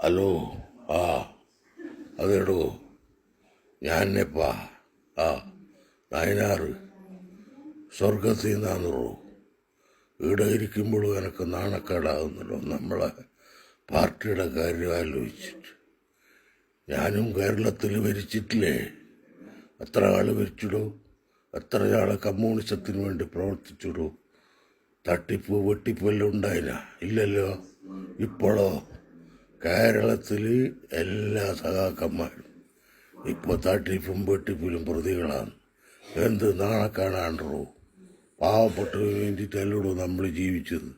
Hello. ആ അതെടോ, ഞാനെപ്പാ ആ നയനാറ് സ്വർഗത്തിൽ നിന്നാന്നോ. ഇവിടെ ഇരിക്കുമ്പോഴും എനിക്ക് നാണക്കേടാകുന്നല്ലോ നമ്മളെ പാർട്ടിയുടെ കാര്യം ആലോചിച്ചിട്ട്. ഞാനും കേരളത്തിൽ ഭരിച്ചിട്ടില്ലേ? എത്ര ആൾ ഭരിച്ചിടൂ, എത്ര ആൾ കമ്മ്യൂണിസത്തിന് വേണ്ടി പ്രവർത്തിച്ചിടൂ. തട്ടിപ്പ് വെട്ടിപ്പെല്ലാം ഉണ്ടായില്ല? ഇല്ലല്ലോ. ഇപ്പോഴോ കേരളത്തിൽ എല്ലാ സഖാക്കന്മാരും ഇപ്പോൾ തട്ടിപ്പും വെട്ടിപ്പിലും പ്രതികളാണ്. എന്ത് നാണക്കാണാണ്ടോ. പാവപ്പെട്ടവന് വേണ്ടിയിട്ടല്ലോ നമ്മൾ ജീവിച്ചത്.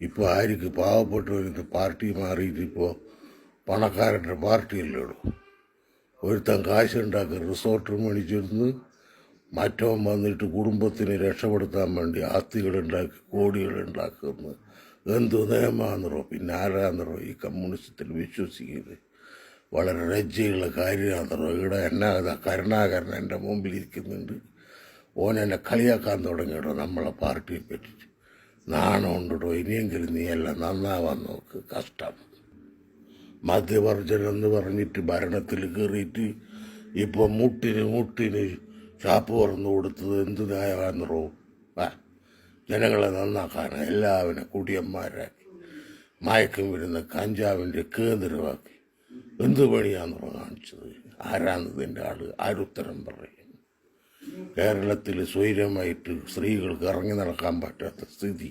ഇപ്പോൾ ആർക്ക് പാവപ്പെട്ടവന് പാർട്ടി മാറിയിട്ട് ഇപ്പോൾ പണക്കാരൻ്റെ പാർട്ടിയല്ലേടൂ. ഒരുത്തൻ കാശുണ്ടാക്കി റിസോർട്ട് മേടിച്ചിരുന്ന് മറ്റവൻ വന്നിട്ട് കുടുംബത്തിനെ രക്ഷപ്പെടുത്താൻ വേണ്ടി ആസ്തികളുണ്ടാക്കി കോടികളുണ്ടാക്കുന്നു. എന്തു നിയമാണെന്നോ. പിന്നെ ആരാന്നറോ ഈ കമ്മ്യൂണിസത്തിൽ വിശ്വസിക്കുന്നത്? വളരെ ലജ്ജയുള്ള കാര്യമാണെന്നോ. ഇവിടെ എന്നാ കരുണാകരൻ എൻ്റെ മുമ്പിൽ ഇരിക്കുന്നുണ്ട്. ഓൻ എന്നെ കളിയാക്കാൻ തുടങ്ങിയിടോ നമ്മളെ പാർട്ടിയെ പറ്റിയിട്ട്. നാണം ഉണ്ടോ? ഇനിയെങ്കിലും നീ എല്ലാം നന്നാവാൻ നോക്ക്. കഷ്ടം. മധ്യവർജനം എന്ന് പറഞ്ഞിട്ട് ഭരണത്തിൽ കയറിയിട്ട് ഇപ്പോൾ മുട്ടിന് ഷാപ്പ് തുറന്നു കൊടുത്തത് എന്ത് ന്യായമാണെന്നോ. ജനങ്ങളെ നന്നാക്കാനാണ് എല്ലാവരും കുടിയന്മാരാക്കി മയക്കം വരുന്ന കഞ്ചാവിൻ്റെ കേന്ദ്രമാക്കി. എന്ത് പണിയാണെന്നോ കാണിച്ചത്? ആരാന്നതിൻ്റെ ആള് ആരുത്തരം പറയും? കേരളത്തിൽ സ്വൈര്യമായിട്ട് സ്ത്രീകൾക്ക് ഇറങ്ങി നടക്കാൻ പറ്റാത്ത സ്ഥിതി.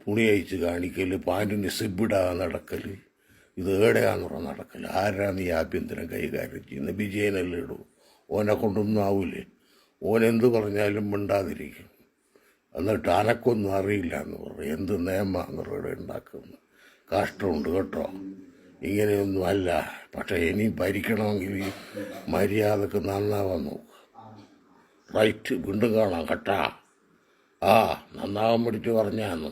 തുണി അയച്ച് കാണിക്കൽ, പാൻറ്റിന് സിബിടാതെ നടക്കൽ, ഇത് ഏടെയാണെന്നോ നടക്കൽ? ആരാണ് ഈ ആഭ്യന്തരം കൈകാര്യം ചെയ്യുന്നത്? വിജയനല്ലേ ഇടൂ. ഓനെ കൊണ്ടൊന്നും ആവൂലേ? ഓനെന്ത് പറഞ്ഞാലും മിണ്ടാതിരിക്കും. എന്നിട്ട് അനക്കൊന്നും അറിയില്ല എന്ന് പറയും. എന്ത് നിയമാണെന്ന് ഇവിടെ ഉണ്ടാക്കുന്നു. കഷ്ടമുണ്ട് കേട്ടോ. ഇങ്ങനെയൊന്നും അല്ല. പക്ഷേ ഇനി ഭരിക്കണമെങ്കിൽ മര്യാദക്ക് നന്നാവാൻ നോക്കുക. റൈറ്റ്. വീണ്ടും കാണാം കേട്ടാ. നന്നാവാൻ വേണ്ടിയിട്ട് പറഞ്ഞാന്ന്.